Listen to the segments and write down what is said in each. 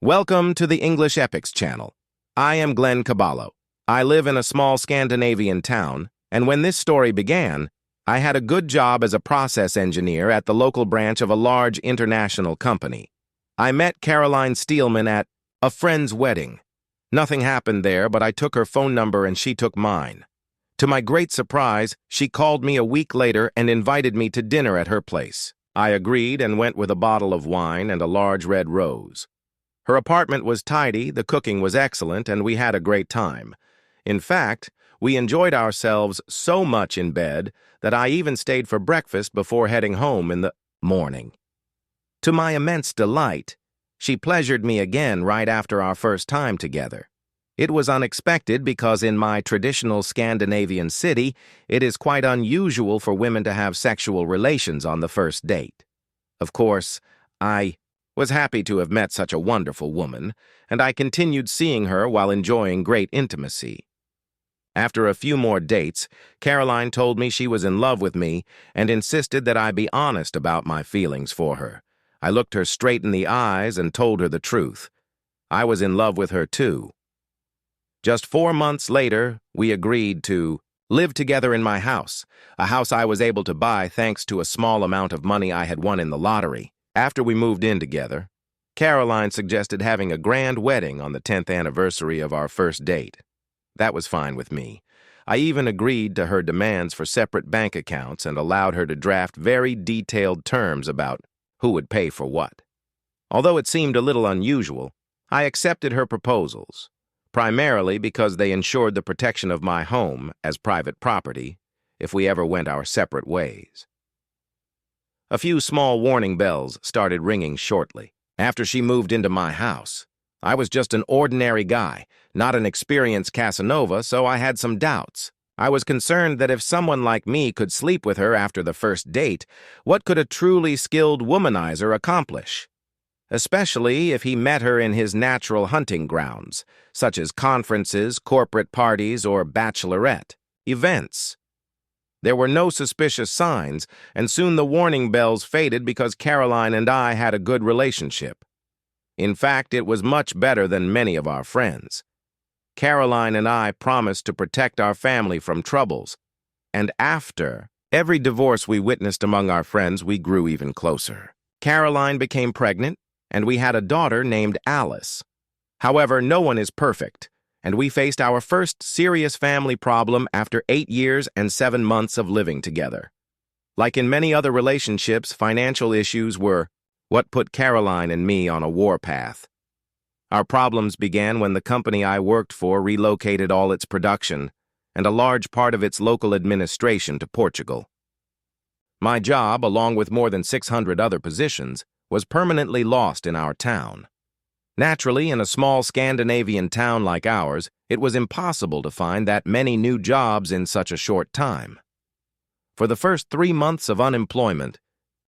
Welcome to the English Epics channel. I am Glenn Caballo. I live in a small Scandinavian town, and when this story began, I had a good job as a process engineer at the local branch of a large international company. I met Caroline Steelman at a friend's wedding. Nothing happened there, but I took her phone number and she took mine. To my great surprise, she called me a week later and invited me to dinner at her place. I agreed and went with a bottle of wine and a large red rose. Her apartment was tidy, the cooking was excellent, and we had a great time. In fact, we enjoyed ourselves so much in bed that I even stayed for breakfast before heading home in the morning. To my immense delight, she pleasured me again right after our first time together. It was unexpected because in my traditional Scandinavian city, it is quite unusual for women to have sexual relations on the first date. Of course, I was happy to have met such a wonderful woman, and I continued seeing her while enjoying great intimacy. After a few more dates, Caroline told me she was in love with me and insisted that I be honest about my feelings for her. I looked her straight in the eyes and told her the truth. I was in love with her too. Just 4 months later, we agreed to live together in my house, a house I was able to buy thanks to a small amount of money I had won in the lottery. After we moved in together, Caroline suggested having a grand wedding on the 10th anniversary of our first date. That was fine with me. I even agreed to her demands for separate bank accounts and allowed her to draft very detailed terms about who would pay for what. Although it seemed a little unusual, I accepted her proposals, primarily because they ensured the protection of my home as private property if we ever went our separate ways. A few small warning bells started ringing shortly. After she moved into my house, I was just an ordinary guy, not an experienced Casanova, so I had some doubts. I was concerned that if someone like me could sleep with her after the first date, what could a truly skilled womanizer accomplish? Especially if he met her in his natural hunting grounds, such as conferences, corporate parties, or bachelorette events. There were no suspicious signs, and soon the warning bells faded because Caroline and I had a good relationship. In fact, it was much better than many of our friends. Caroline and I promised to protect our family from troubles, and after every divorce we witnessed among our friends, we grew even closer. Caroline became pregnant, and we had a daughter named Alice. However, no one is perfect, and we faced our first serious family problem after 8 years and 7 months of living together. Like in many other relationships, financial issues were what put Caroline and me on a warpath. Our problems began when the company I worked for relocated all its production and a large part of its local administration to Portugal. My job, along with more than 600 other positions, was permanently lost in our town. Naturally, in a small Scandinavian town like ours, it was impossible to find that many new jobs in such a short time. For the first 3 months of unemployment,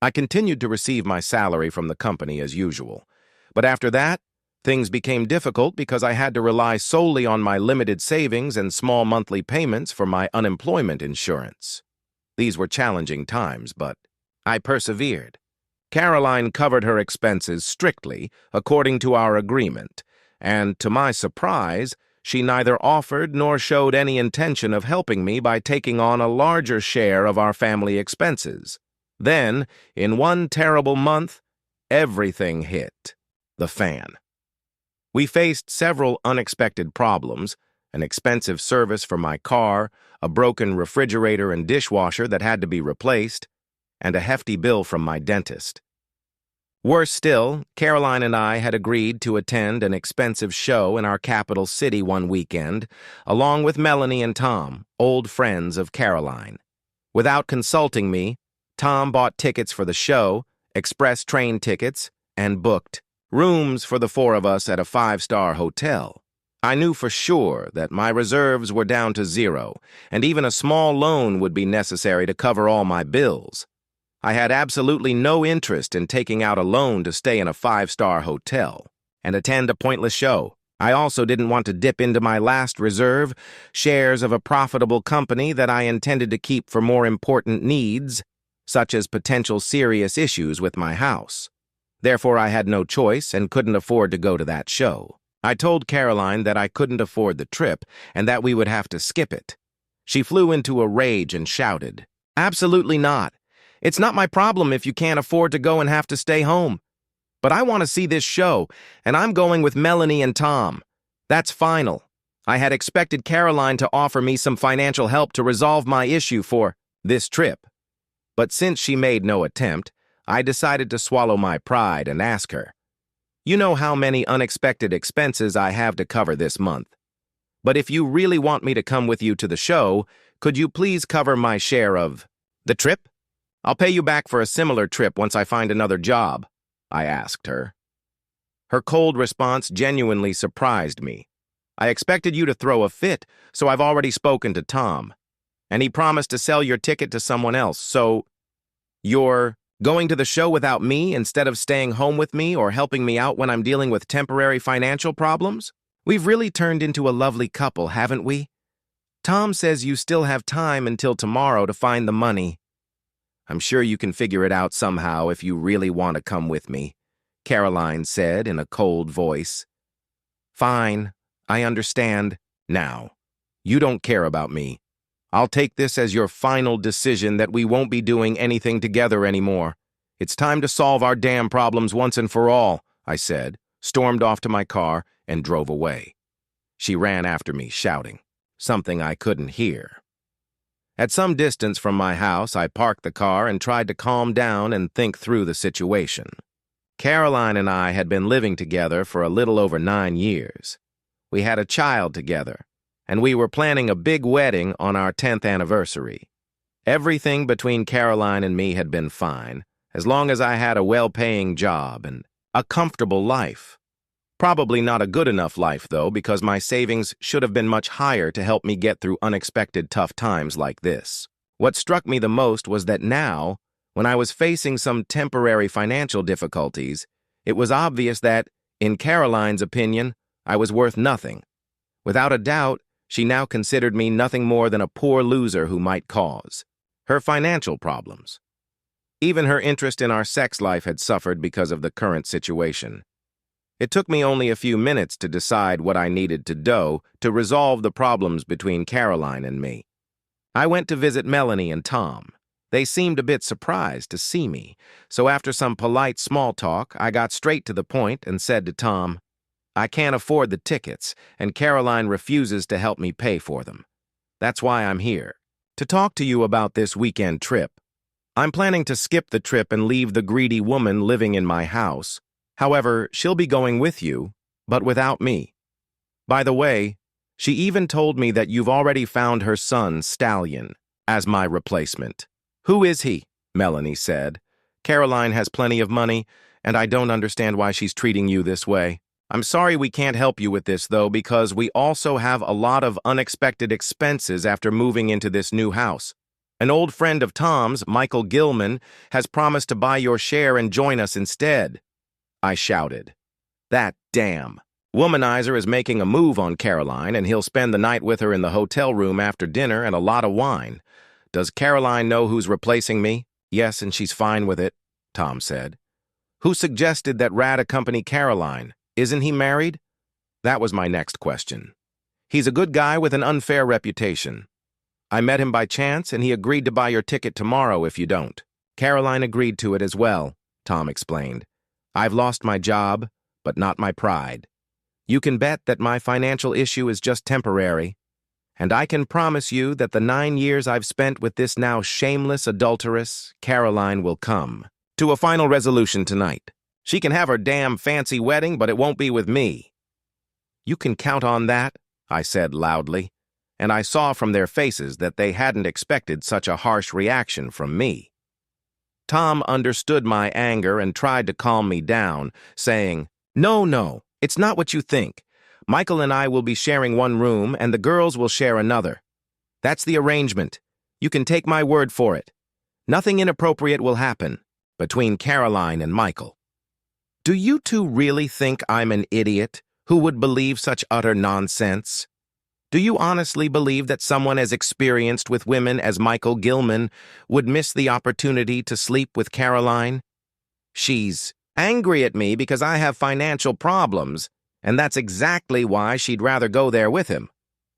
I continued to receive my salary from the company as usual. But after that, things became difficult because I had to rely solely on my limited savings and small monthly payments for my unemployment insurance. These were challenging times, but I persevered. Caroline covered her expenses strictly according to our agreement, and to my surprise, she neither offered nor showed any intention of helping me by taking on a larger share of our family expenses. Then, in one terrible month, everything hit the fan. We faced several unexpected problems: an expensive service for my car, a broken refrigerator and dishwasher that had to be replaced, and a hefty bill from my dentist. Worse still, Caroline and I had agreed to attend an expensive show in our capital city one weekend, along with Melanie and Tom, old friends of Caroline. Without consulting me, Tom bought tickets for the show, express train tickets, and booked rooms for the 4 of us at a 5-star hotel. I knew for sure that my reserves were down to 0, and even a small loan would be necessary to cover all my bills. I had absolutely no interest in taking out a loan to stay in a 5-star hotel and attend a pointless show. I also didn't want to dip into my last reserve, shares of a profitable company that I intended to keep for more important needs, such as potential serious issues with my house. Therefore, I had no choice and couldn't afford to go to that show. I told Caroline that I couldn't afford the trip and that we would have to skip it. She flew into a rage and shouted, "Absolutely not. It's not my problem if you can't afford to go and have to stay home. But I want to see this show, and I'm going with Melanie and Tom. That's final. I had expected Caroline to offer me some financial help to resolve my issue for this trip. But since she made no attempt, I decided to swallow my pride and ask her, 'You know how many unexpected expenses I have to cover this month. But if you really want me to come with you to the show, could you please cover my share of the trip? I'll pay you back for a similar trip once I find another job,' I asked her. Her cold response genuinely surprised me. I expected you to throw a fit, so I've already spoken to Tom. And he promised to sell your ticket to someone else, so you're going to the show without me instead of staying home with me or helping me out when I'm dealing with temporary financial problems? We've really turned into a lovely couple, haven't we? Tom says you still have time until tomorrow to find the money. I'm sure you can figure it out somehow if you really want to come with me," Caroline said in a cold voice. "Fine, I understand. Now, you don't care about me. I'll take this as your final decision that we won't be doing anything together anymore. It's time to solve our damn problems once and for all," I said, stormed off to my car, and drove away. She ran after me, shouting, something I couldn't hear. At some distance from my house, I parked the car and tried to calm down and think through the situation. Caroline and I had been living together for a little over 9 years. We had a child together, and we were planning a big wedding on our 10th anniversary. Everything between Caroline and me had been fine, as long as I had a well-paying job and a comfortable life. Probably not a good enough life, though, because my savings should have been much higher to help me get through unexpected tough times like this. What struck me the most was that now, when I was facing some temporary financial difficulties, it was obvious that, in Caroline's opinion, I was worth nothing. Without a doubt, she now considered me nothing more than a poor loser who might cause her financial problems. Even her interest in our sex life had suffered because of the current situation. It took me only a few minutes to decide what I needed to do to resolve the problems between Caroline and me. I went to visit Melanie and Tom. They seemed a bit surprised to see me, so after some polite small talk, I got straight to the point and said to Tom, "I can't afford the tickets, and Caroline refuses to help me pay for them. That's why I'm here, to talk to you about this weekend trip. I'm planning to skip the trip and leave the greedy woman living in my house. However, she'll be going with you, but without me. By the way, she even told me that you've already found her son, Stallion, as my replacement." "Who is he?" Melanie said. "Caroline has plenty of money, and I don't understand why she's treating you this way. I'm sorry we can't help you with this, though, because we also have a lot of unexpected expenses after moving into this new house. An old friend of Tom's, Michael Gilman, has promised to buy your share and join us instead," I shouted. "That damn womanizer is making a move on Caroline, and he'll spend the night with her in the hotel room after dinner and a lot of wine. Does Caroline know who's replacing me?" "Yes, and she's fine with it," Tom said. "Who suggested that Rad accompany Caroline? Isn't he married?" That was my next question. "He's a good guy with an unfair reputation. I met him by chance, and he agreed to buy your ticket tomorrow if you don't." "Caroline agreed to it as well," Tom explained. "I've lost my job, but not my pride. You can bet that my financial issue is just temporary, and I can promise you that the 9 years I've spent with this now shameless adulteress, Caroline, will come to a final resolution tonight. She can have her damn fancy wedding, but it won't be with me." "You can count on that," I said loudly, and I saw from their faces that they hadn't expected such a harsh reaction from me. Tom understood my anger and tried to calm me down, saying, No, it's not what you think. Michael and I will be sharing one room, and the girls will share another. That's the arrangement. You can take my word for it. Nothing inappropriate will happen between Caroline and Michael." "Do you two really think I'm an idiot who would believe such utter nonsense? Do you honestly believe that someone as experienced with women as Michael Gilman would miss the opportunity to sleep with Caroline? She's angry at me because I have financial problems, and that's exactly why she'd rather go there with him.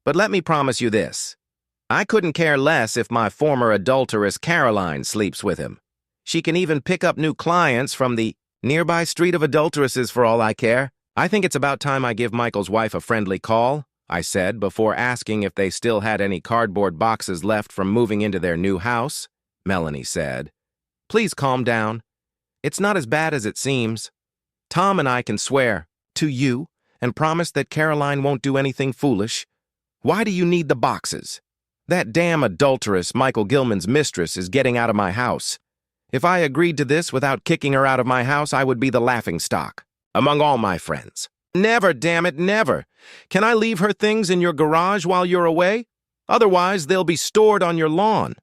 But let me promise you this. I couldn't care less if my former adulteress Caroline sleeps with him. She can even pick up new clients from the nearby street of adulteresses for all I care. I think it's about time I give Michael's wife a friendly call, I said before asking if they still had any cardboard boxes left from moving into their new house. Melanie said, "Please calm down. It's not as bad as it seems. Tom and I can swear to you and promise that Caroline won't do anything foolish. Why do you need the boxes? That damn adulteress, Michael Gilman's mistress, is getting out of my house. If I agreed to this without kicking her out of my house, I would be the laughingstock among all my friends. Never, damn it, never. Can I leave her things in your garage while you're away? Otherwise, they'll be stored on your lawn."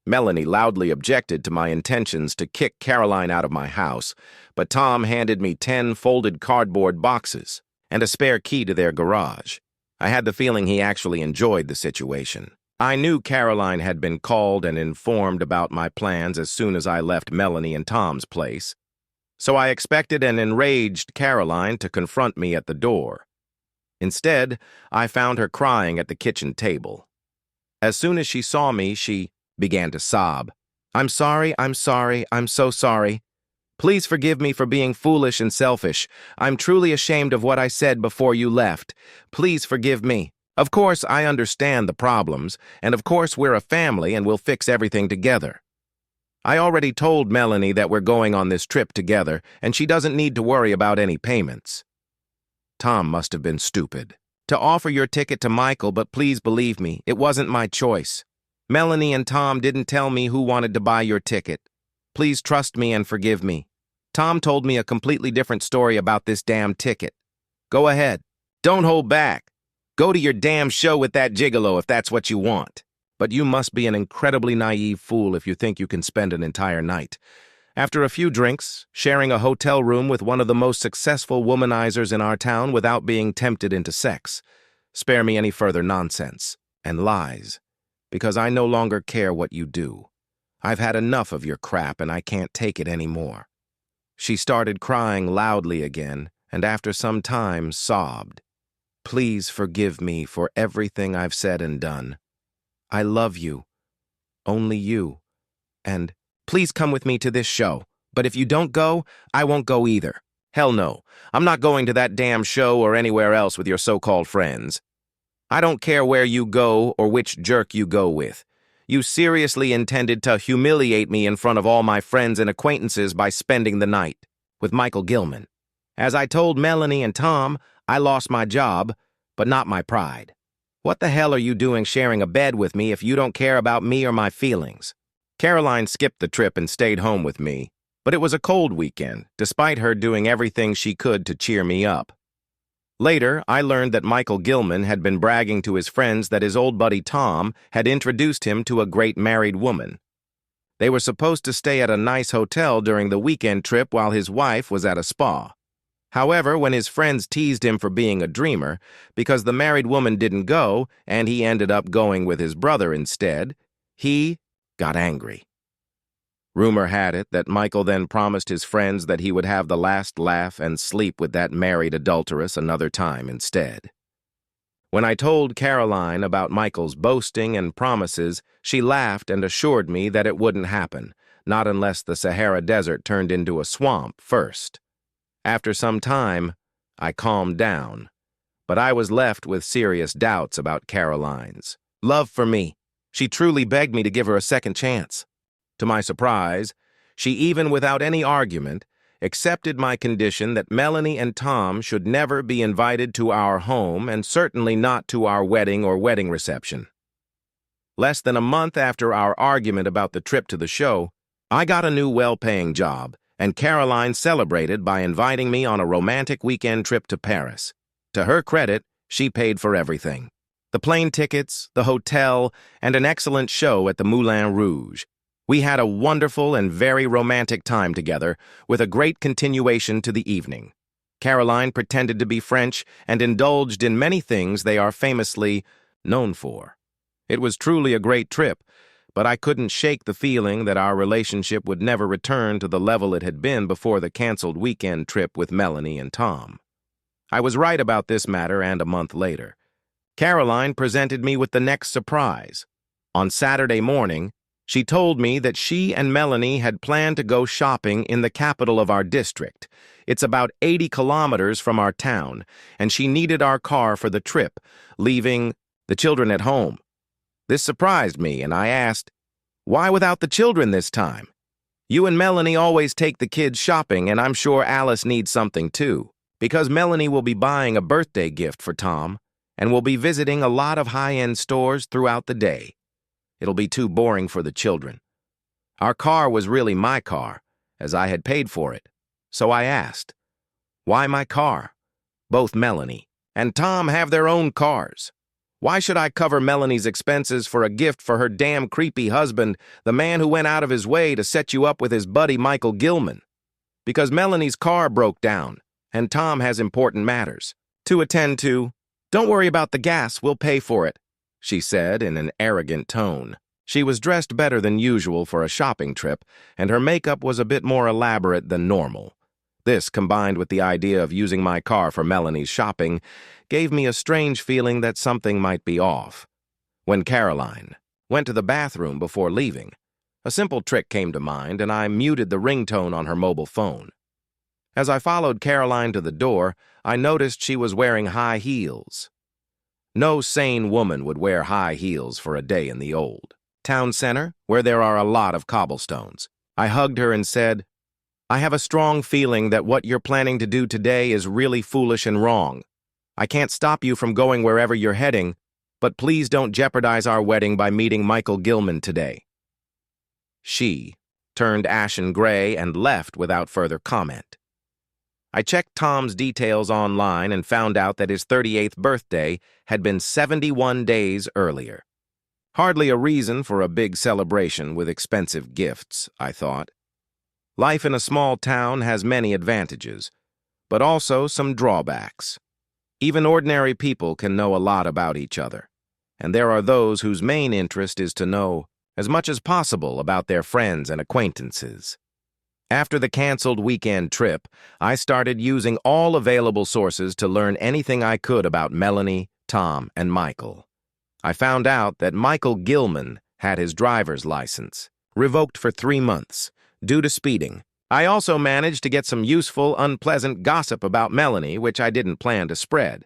Melanie loudly objected to my intentions to kick Caroline out of my house, but Tom handed me 10 folded cardboard boxes and a spare key to their garage. I had the feeling he actually enjoyed the situation. I knew Caroline had been called and informed about my plans as soon as I left Melanie and Tom's place, so I expected an enraged Caroline to confront me at the door. Instead, I found her crying at the kitchen table. As soon as she saw me, she began to sob. I'm sorry, I'm so sorry. Please forgive me for being foolish and selfish. I'm truly ashamed of what I said before you left. Please forgive me. Of course, I understand the problems, and of course we're a family and we'll fix everything together. I already told Melanie that we're going on this trip together, and she doesn't need to worry about any payments. Tom must have been stupid to offer your ticket to Michael, but please believe me, it wasn't my choice. Melanie and Tom didn't tell me who wanted to buy your ticket. Please trust me and forgive me. Tom told me a completely different story about this damn ticket. Go ahead. Don't hold back. Go to your damn show with that gigolo if that's what you want. But you must be an incredibly naive fool if you think you can spend an entire night. After a few drinks, sharing a hotel room with one of the most successful womanizers in our town without being tempted into sex. Spare me any further nonsense and lies, because I no longer care what you do. I've had enough of your crap and I can't take it anymore. She started crying loudly again, and after some time sobbed. Please forgive me for everything I've said and done. I love you. Only you. And please come with me to this show. But if you don't go, I won't go either. Hell no. I'm not going to that damn show or anywhere else with your so-called friends. I don't care where you go or which jerk you go with. You seriously intended to humiliate me in front of all my friends and acquaintances by spending the night with Michael Gilman. As I told Melanie and Tom, I lost my job, but not my pride. What the hell are you doing sharing a bed with me if you don't care about me or my feelings? Caroline skipped the trip and stayed home with me, but it was a cold weekend, despite her doing everything she could to cheer me up. Later, I learned that Michael Gilman had been bragging to his friends that his old buddy Tom had introduced him to a great married woman. They were supposed to stay at a nice hotel during the weekend trip while his wife was at a spa. However, when his friends teased him for being a dreamer, because the married woman didn't go and he ended up going with his brother instead, he got angry. Rumor had it that Michael then promised his friends that he would have the last laugh and sleep with that married adulteress another time instead. When I told Caroline about Michael's boasting and promises, she laughed and assured me that it wouldn't happen, not unless the Sahara Desert turned into a swamp first. After some time, I calmed down, but I was left with serious doubts about Caroline's love for me. She truly begged me to give her a second chance. To my surprise, she even without any argument accepted my condition that Melanie and Tom should never be invited to our home and certainly not to our wedding or wedding reception. Less than a month after our argument about the trip to the show, I got a new well-paying job, and Caroline celebrated by inviting me on a romantic weekend trip to Paris. To her credit, she paid for everything. The plane tickets, the hotel, and an excellent show at the Moulin Rouge. We had a wonderful and very romantic time together, with a great continuation to the evening. Caroline pretended to be French and indulged in many things they are famously known for. It was truly a great trip, but I couldn't shake the feeling that our relationship would never return to the level it had been before the canceled weekend trip with Melanie and Tom. I was right about this matter, and a month later, Caroline presented me with the next surprise. On Saturday morning, she told me that she and Melanie had planned to go shopping in the capital of our district. It's about 80 kilometers from our town, and she needed our car for the trip, leaving the children at home. This surprised me, and I asked, "Why without the children this time? You and Melanie always take the kids shopping, and I'm sure Alice needs something too, because Melanie will be buying a birthday gift for Tom, and will be visiting a lot of high-end stores throughout the day. It'll be too boring for the children." Our car was really my car, as I had paid for it. So I asked, "Why my car? Both Melanie and Tom have their own cars. Why should I cover Melanie's expenses for a gift for her damn creepy husband, the man who went out of his way to set you up with his buddy Michael Gilman? Because Melanie's car broke down, and Tom has important matters to attend to. Don't worry about the gas, we'll pay for it," she said in an arrogant tone. She was dressed better than usual for a shopping trip, and her makeup was a bit more elaborate than normal. This, combined with the idea of using my car for Melanie's shopping, gave me a strange feeling that something might be off. When Caroline went to the bathroom before leaving, a simple trick came to mind, and I muted the ringtone on her mobile phone. As I followed Caroline to the door, I noticed she was wearing high heels. No sane woman would wear high heels for a day in the old town center, where there are a lot of cobblestones. I hugged her and said, "I have a strong feeling that what you're planning to do today is really foolish and wrong. I can't stop you from going wherever you're heading, but please don't jeopardize our wedding by meeting Michael Gilman today." She turned ashen gray and left without further comment. I checked Tom's details online and found out that his 38th birthday had been 71 days earlier. Hardly a reason for a big celebration with expensive gifts, I thought. Life in a small town has many advantages, but also some drawbacks. Even ordinary people can know a lot about each other, and there are those whose main interest is to know as much as possible about their friends and acquaintances. After the canceled weekend trip, I started using all available sources to learn anything I could about Melanie, Tom, and Michael. I found out that Michael Gilman had his driver's license revoked for 3 months due to speeding. I also managed to get some useful, unpleasant gossip about Melanie, which I didn't plan to spread,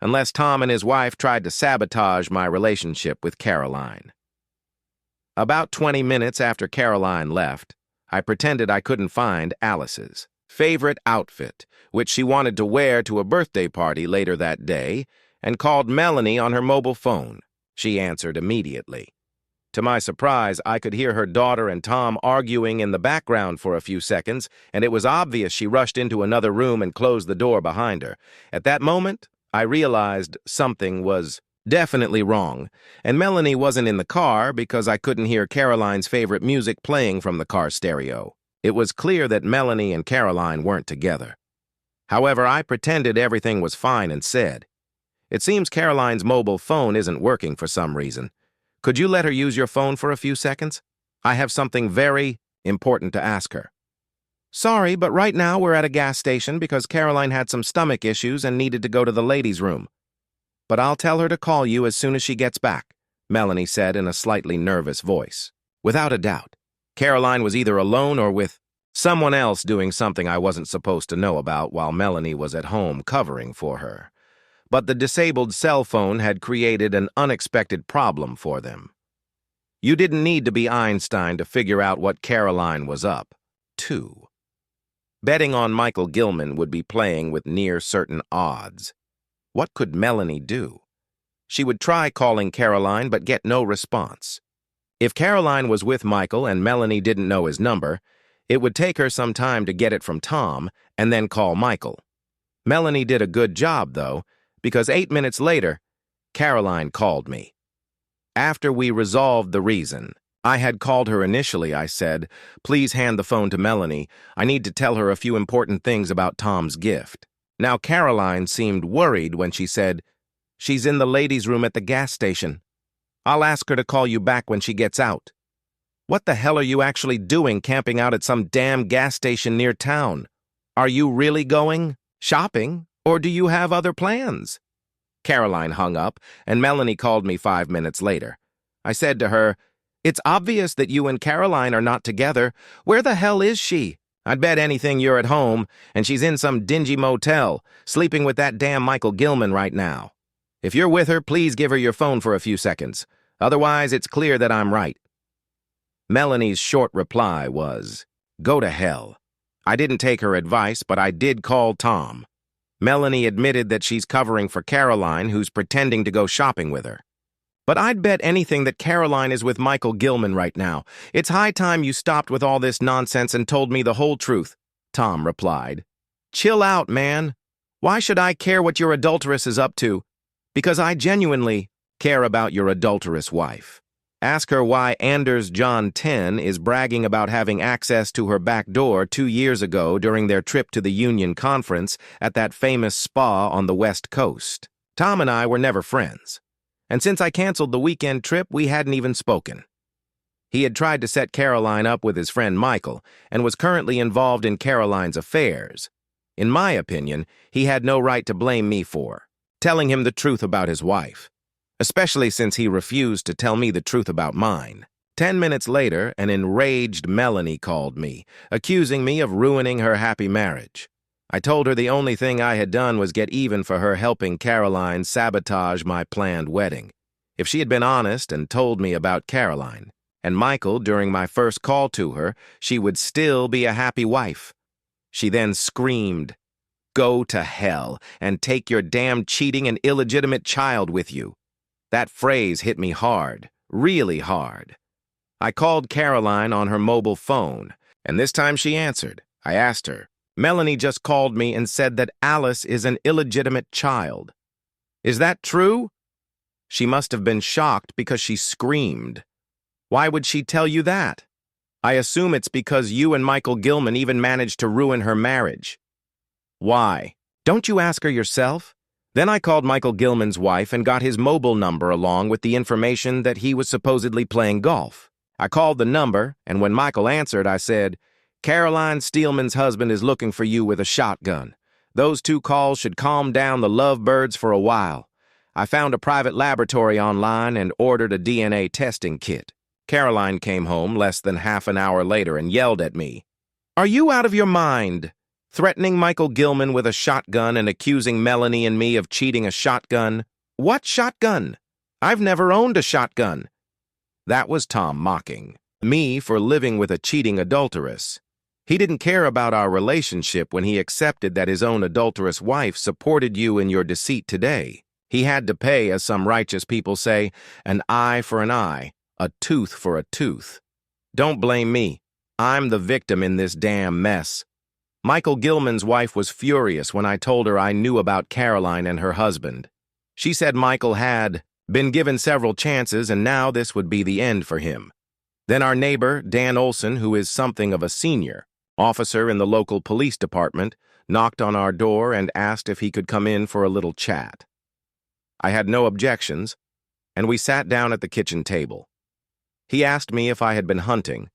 unless Tom and his wife tried to sabotage my relationship with Caroline. About 20 minutes after Caroline left, I pretended I couldn't find Alice's favorite outfit, which she wanted to wear to a birthday party later that day, and called Melanie on her mobile phone. She answered immediately. To my surprise, I could hear her daughter and Tom arguing in the background for a few seconds, and it was obvious she rushed into another room and closed the door behind her. At that moment, I realized something was definitely wrong, and Melanie wasn't in the car because I couldn't hear Caroline's favorite music playing from the car stereo. It was clear that Melanie and Caroline weren't together. However, I pretended everything was fine and said, "It seems Caroline's mobile phone isn't working for some reason. Could you let her use your phone for a few seconds? I have something very important to ask her." "Sorry, but right now we're at a gas station because Caroline had some stomach issues and needed to go to the ladies' room. But I'll tell her to call you as soon as she gets back," Melanie said in a slightly nervous voice. Without a doubt, Caroline was either alone or with someone else doing something I wasn't supposed to know about while Melanie was at home covering for her. But the disabled cell phone had created an unexpected problem for them. You didn't need to be Einstein to figure out what Caroline was up to. Betting on Michael Gilman would be playing with near certain odds. What could Melanie do? She would try calling Caroline but get no response. If Caroline was with Michael and Melanie didn't know his number, it would take her some time to get it from Tom and then call Michael. Melanie did a good job, though, because 8 minutes later, Caroline called me. After we resolved the reason I had called her initially, I said, "Please hand the phone to Melanie. I need to tell her a few important things about Tom's gift." Now Caroline seemed worried when she said, "She's in the ladies' room at the gas station. I'll ask her to call you back when she gets out." What the hell are you actually doing camping out at some damn gas station near town? Are you really going shopping, or do you have other plans? Caroline hung up, and Melanie called me 5 minutes later. I said to her, "It's obvious that you and Caroline are not together. Where the hell is she? I'd bet anything you're at home, and she's in some dingy motel, sleeping with that damn Michael Gilman right now. If you're with her, please give her your phone for a few seconds. Otherwise, it's clear that I'm right." Melanie's short reply was, "Go to hell." I didn't take her advice, but I did call Tom. Melanie admitted that she's covering for Caroline, who's pretending to go shopping with her. "But I'd bet anything that Caroline is with Michael Gilman right now. It's high time you stopped with all this nonsense and told me the whole truth," Tom replied. "Chill out, man. Why should I care what your adulteress is up to? Because I genuinely care about your adulterous wife. Ask her why Anders John 10 is bragging about having access to her back door 2 years ago during their trip to the Union Conference at that famous spa on the West Coast. Tom and I were never friends. And since I canceled the weekend trip, we hadn't even spoken. He had tried to set Caroline up with his friend Michael and was currently involved in Caroline's affairs. In my opinion, he had no right to blame me for telling him the truth about his wife, especially since he refused to tell me the truth about mine. 10 minutes later, an enraged Melanie called me, accusing me of ruining her happy marriage. I told her the only thing I had done was get even for her helping Caroline sabotage my planned wedding. If she had been honest and told me about Caroline and Michael during my first call to her, she would still be a happy wife. She then screamed, "Go to hell and take your damn cheating and illegitimate child with you." That phrase hit me hard, really hard. I called Caroline on her mobile phone, and this time she answered. I asked her, "Melanie just called me and said that Alice is an illegitimate child. Is that true?" She must have been shocked because she screamed. "Why would she tell you that?" "I assume it's because you and Michael Gilman even managed to ruin her marriage." "Why? Don't you ask her yourself?" Then I called Michael Gilman's wife and got his mobile number along with the information that he was supposedly playing golf. I called the number, and when Michael answered, I said, "Caroline Steelman's husband is looking for you with a shotgun. Those 2 calls should calm down the lovebirds for a while. I found a private laboratory online and ordered a DNA testing kit." Caroline came home less than half an hour later and yelled at me, "Are you out of your mind? Threatening Michael Gilman with a shotgun and accusing Melanie and me of cheating a shotgun? What shotgun? I've never owned a shotgun." That was Tom mocking me for living with a cheating adulteress. He didn't care about our relationship when he accepted that his own adulterous wife supported you in your deceit today. He had to pay, as some righteous people say, an eye for an eye, a tooth for a tooth. Don't blame me. I'm the victim in this damn mess. Michael Gilman's wife was furious when I told her I knew about Caroline and her husband. She said Michael had been given several chances and now this would be the end for him. Then our neighbor, Dan Olson, who is something of a senior officer in the local police department, knocked on our door and asked if he could come in for a little chat. I had no objections, and we sat down at the kitchen table. He asked me if I had been hunting,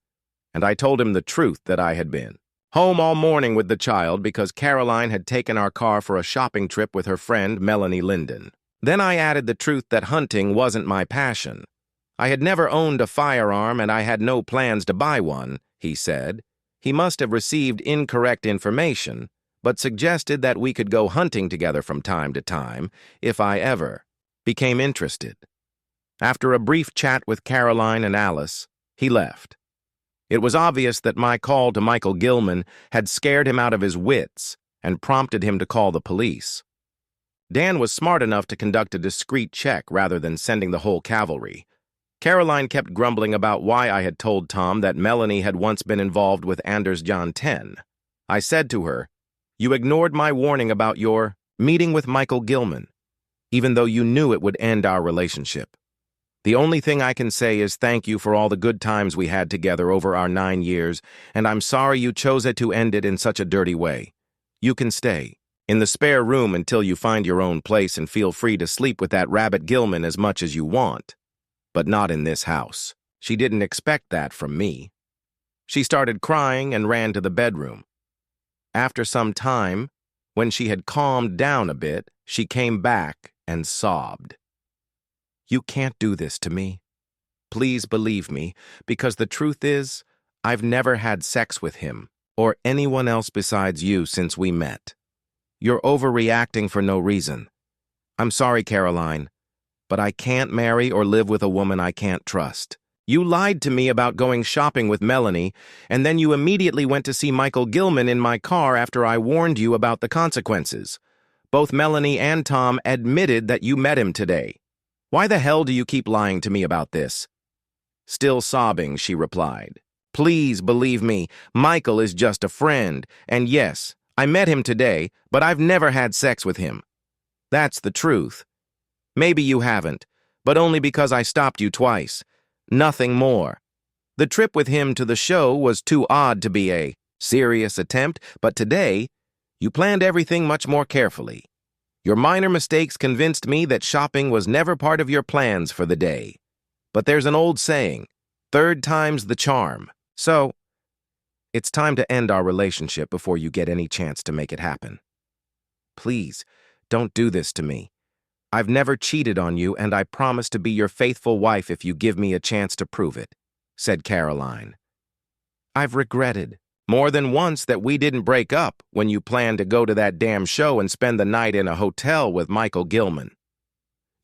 and I told him the truth that I had been home all morning with the child because Caroline had taken our car for a shopping trip with her friend Melanie Linden. Then I added the truth that hunting wasn't my passion. I had never owned a firearm and I had no plans to buy one, he said. He must have received incorrect information, but suggested that we could go hunting together from time to time if I ever became interested. After a brief chat with Caroline and Alice, he left. It was obvious that my call to Michael Gilman had scared him out of his wits and prompted him to call the police. Dan was smart enough to conduct a discreet check rather than sending the whole cavalry. Caroline kept grumbling about why I had told Tom that Melanie had once been involved with Anders John 10. I said to her, "You ignored my warning about your meeting with Michael Gilman, even though you knew it would end our relationship. The only thing I can say is thank you for all the good times we had together over our 9 years, and I'm sorry you chose it to end it in such a dirty way. You can stay in the spare room until you find your own place and feel free to sleep with that rabbit Gilman as much as you want, but not in this house." She didn't expect that from me. She started crying and ran to the bedroom. After some time, when she had calmed down a bit, she came back and sobbed. "You can't do this to me. Please believe me, because the truth is, I've never had sex with him or anyone else besides you since we met. You're overreacting for no reason. I'm sorry, Caroline, but I can't marry or live with a woman I can't trust. You lied to me about going shopping with Melanie, and then you immediately went to see Michael Gilman in my car after I warned you about the consequences. Both Melanie and Tom admitted that you met him today. Why the hell do you keep lying to me about this?" Still sobbing, she replied, "Please believe me, Michael is just a friend, and yes, I met him today, but I've never had sex with him. That's the truth. Maybe you haven't, but only because I stopped you twice. Nothing more. The trip with him to the show was too odd to be a serious attempt, but today, you planned everything much more carefully. Your minor mistakes convinced me that shopping was never part of your plans for the day. But there's an old saying, third time's the charm. So, it's time to end our relationship before you get any chance to make it happen. Please, don't do this to me. I've never cheated on you, and I promise to be your faithful wife if you give me a chance to prove it," said Caroline. "I've regretted more than once that we didn't break up when you planned to go to that damn show and spend the night in a hotel with Michael Gilman.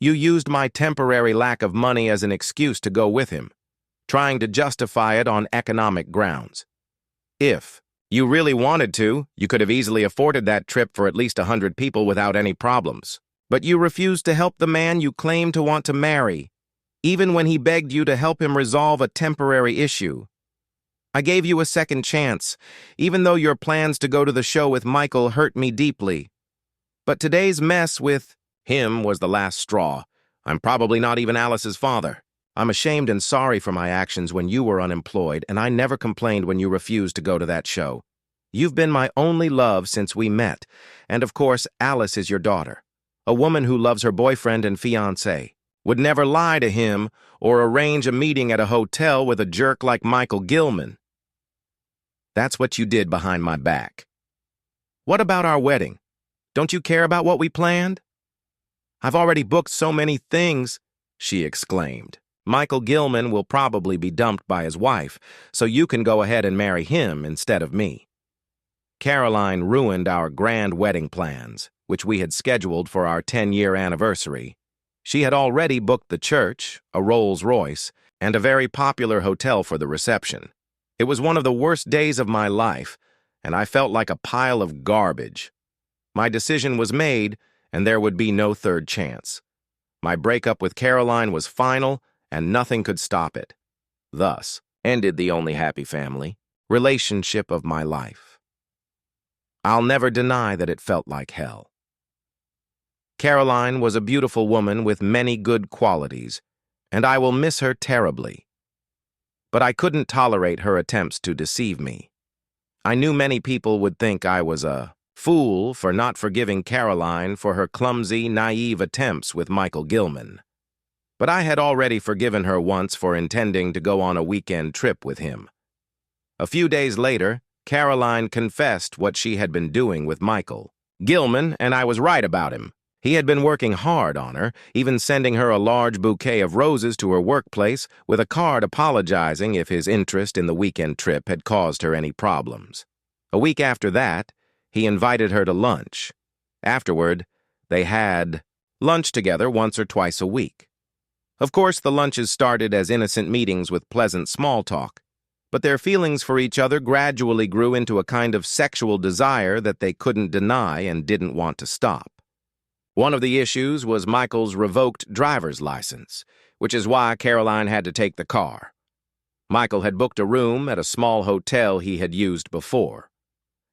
You used my temporary lack of money as an excuse to go with him, trying to justify it on economic grounds. If you really wanted to, you could have easily afforded that trip for at least 100 people without any problems. But you refused to help the man you claim to want to marry, even when he begged you to help him resolve a temporary issue. I gave you a second chance, even though your plans to go to the show with Michael hurt me deeply. But today's mess with him was the last straw. I'm probably not even Alice's father. I'm ashamed and sorry for my actions when you were unemployed, and I never complained when you refused to go to that show. You've been my only love since we met, and of course, Alice is your daughter. A woman who loves her boyfriend and fiancé, would never lie to him or arrange a meeting at a hotel with a jerk like Michael Gilman. That's what you did behind my back. What about our wedding? Don't you care about what we planned? I've already booked so many things, she exclaimed. Michael Gilman will probably be dumped by his wife, so you can go ahead and marry him instead of me. Caroline ruined our grand wedding plans, which we had scheduled for our 10-year anniversary. She had already booked the church, a Rolls-Royce, and a very popular hotel for the reception. It was one of the worst days of my life, and I felt like a pile of garbage. My decision was made, and there would be no third chance. My breakup with Caroline was final, and nothing could stop it. Thus, ended the only happy family relationship of my life. I'll never deny that it felt like hell. Caroline was a beautiful woman with many good qualities, and I will miss her terribly. But I couldn't tolerate her attempts to deceive me. I knew many people would think I was a fool for not forgiving Caroline for her clumsy, naive attempts with Michael Gilman. But I had already forgiven her once for intending to go on a weekend trip with him. A few days later, Caroline confessed what she had been doing with Michael Gilman, and I was right about him. He had been working hard on her, even sending her a large bouquet of roses to her workplace with a card apologizing if his interest in the weekend trip had caused her any problems. A week after that, he invited her to lunch. Afterward, they had lunch together once or twice a week. Of course, the lunches started as innocent meetings with pleasant small talk, but their feelings for each other gradually grew into a kind of sexual desire that they couldn't deny and didn't want to stop. One of the issues was Michael's revoked driver's license, which is why Caroline had to take the car. Michael had booked a room at a small hotel he had used before.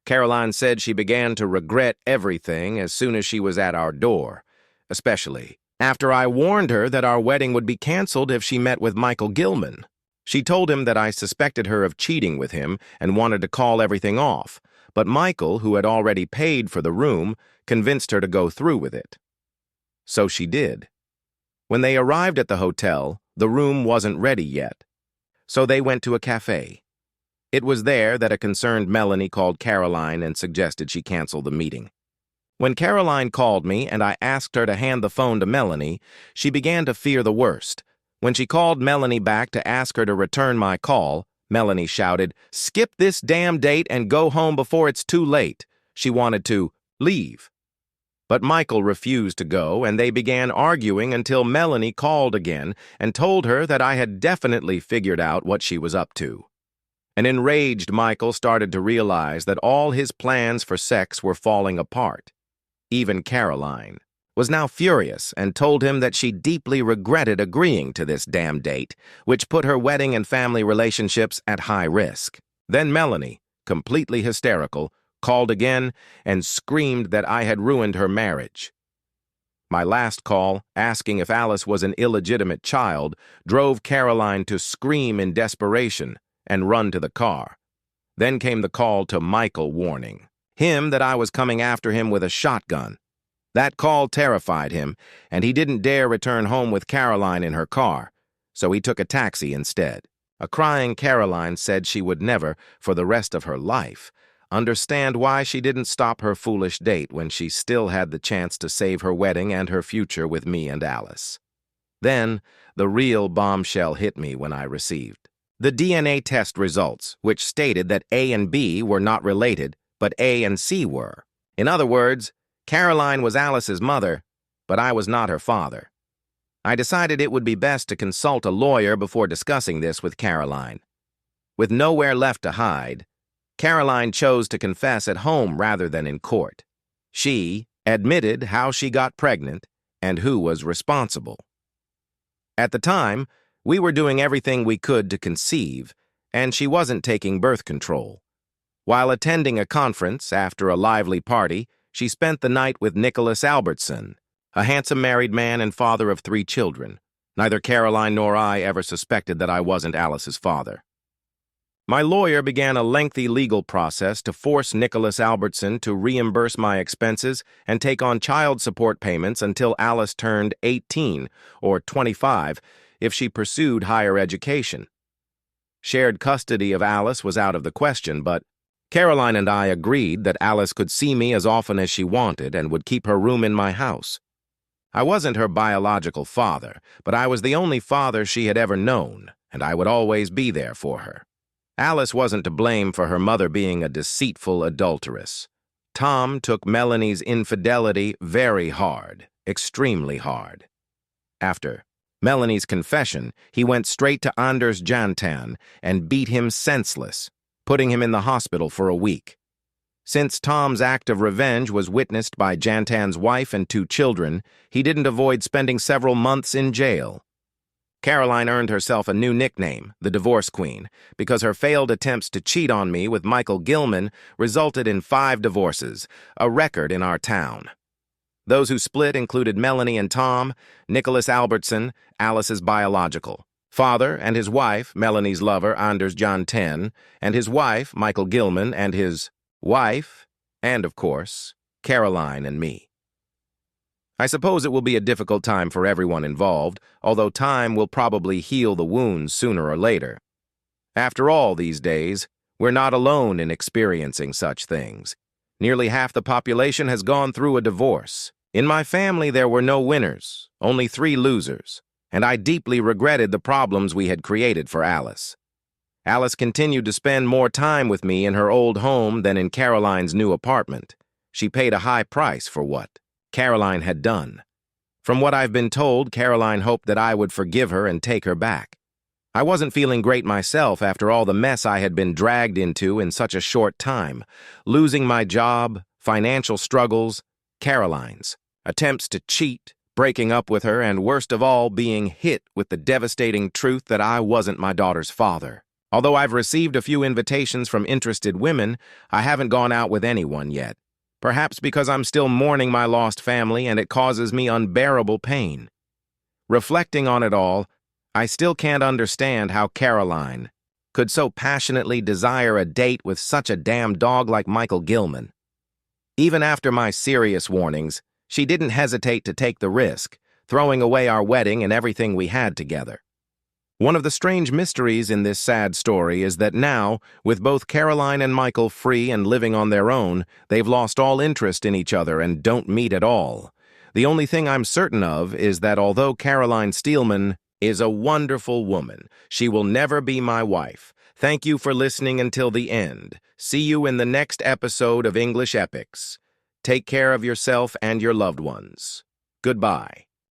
Caroline said she began to regret everything as soon as she was at our door, especially after I warned her that our wedding would be canceled if she met with Michael Gilman. She told him that I suspected her of cheating with him and wanted to call everything off, but Michael, who had already paid for the room, convinced her to go through with it. So she did. When they arrived at the hotel, the room wasn't ready yet. so they went to a cafe. It was there that a concerned Melanie called Caroline and suggested she cancel the meeting. When Caroline called me and I asked her to hand the phone to Melanie, she began to fear the worst. When she called Melanie back to ask her to return my call, Melanie shouted, "Skip this damn date and go home before it's too late." She wanted to leave. But Michael refused to go, and they began arguing until Melanie called again and told her that I had definitely figured out what she was up to. An enraged Michael started to realize that all his plans for sex were falling apart. Even Caroline was now furious and told him that she deeply regretted agreeing to this damn date, which put her wedding and family relationships at high risk. Then Melanie, completely hysterical, called again and screamed that I had ruined her marriage. My last call, asking if Alice was an illegitimate child, drove Caroline to scream in desperation and run to the car. Then came the call to Michael warning him that I was coming after him with a shotgun. That call terrified him, and he didn't dare return home with Caroline in her car, so he took a taxi instead. A crying Caroline said she would never, for the rest of her life, understand why she didn't stop her foolish date when she still had the chance to save her wedding and her future with me and Alice. Then, the real bombshell hit me when I received the DNA test results, which stated that A and B were not related, but A and C were. In other words, Caroline was Alice's mother, but I was not her father. I decided it would be best to consult a lawyer before discussing this with Caroline. With nowhere left to hide, Caroline chose to confess at home rather than in court. She admitted how she got pregnant and who was responsible. At the time, we were doing everything we could to conceive, and she wasn't taking birth control. While attending a conference after a lively party, she spent the night with Nicholas Albertson, a handsome married man and father of 3 children. Neither Caroline nor I ever suspected that I wasn't Alice's father. My lawyer began a lengthy legal process to force Nicholas Albertson to reimburse my expenses and take on child support payments until Alice turned 18 or 25 if she pursued higher education. Shared custody of Alice was out of the question, but Caroline and I agreed that Alice could see me as often as she wanted and would keep her room in my house. I wasn't her biological father, but I was the only father she had ever known, and I would always be there for her. Alice wasn't to blame for her mother being a deceitful adulteress. Tom took Melanie's infidelity very hard, extremely hard. After Melanie's confession, he went straight to Anders Jantan and beat him senseless, putting him in the hospital for a week. Since Tom's act of revenge was witnessed by Jantan's wife and 2 children, he didn't avoid spending several months in jail. Caroline earned herself a new nickname, the Divorce Queen, because her failed attempts to cheat on me with Michael Gilman resulted in 5 divorces, a record in our town. Those who split included Melanie and Tom, Nicholas Albertson, Alice's biological father, and his wife, Melanie's lover, Anders Jantan, and his wife, Michael Gilman, and his wife, and, of course, Caroline and me. I suppose it will be a difficult time for everyone involved, although time will probably heal the wounds sooner or later. After all, these days, we're not alone in experiencing such things. Nearly half the population has gone through a divorce. In my family, there were no winners, only 3 losers, and I deeply regretted the problems we had created for Alice. Alice continued to spend more time with me in her old home than in Caroline's new apartment. She paid a high price for what Caroline had done. From what I've been told, Caroline hoped that I would forgive her and take her back. I wasn't feeling great myself after all the mess I had been dragged into in such a short time. Losing my job, financial struggles, Caroline's attempts to cheat, breaking up with her, and worst of all, being hit with the devastating truth that I wasn't my daughter's father. Although I've received a few invitations from interested women, I haven't gone out with anyone yet. Perhaps because I'm still mourning my lost family and it causes me unbearable pain. Reflecting on it all, I still can't understand how Caroline could so passionately desire a date with such a damn dog like Michael Gilman. Even after my serious warnings, she didn't hesitate to take the risk, throwing away our wedding and everything we had together. One of the strange mysteries in this sad story is that now, with both Caroline and Michael free and living on their own, they've lost all interest in each other and don't meet at all. The only thing I'm certain of is that although Caroline Steelman is a wonderful woman, she will never be my wife. Thank you for listening until the end. See you in the next episode of English Epics. Take care of yourself and your loved ones. Goodbye.